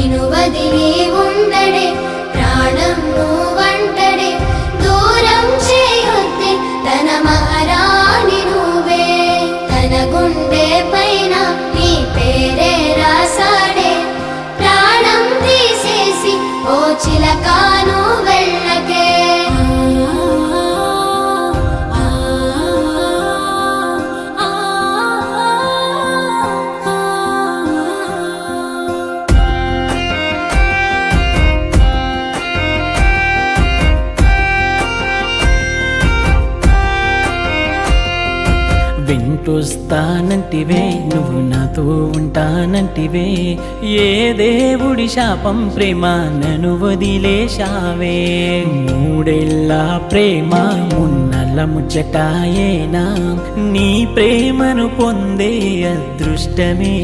నిను వదిలి ఉండడే ప్రాణం నువ్వంటడే దూరం చేయొద్దే తన మహారాణి నువ్వే తన గుండె పైన నీ పేరే రాసాడే ప్రాణం తీసేసి ఓ చిలకాను వెళ్ళకే వెంటొస్తానంటివే నువ్వు నాతో ఉంటానంటివే ఏ దేవుడి శాపం ప్రేమ నన్ను వదిలేశావే మూడేళ్ళ ప్రేమ మున్నల ముచ్చటాయేనా నీ ప్రేమను పొందే అదృష్టమే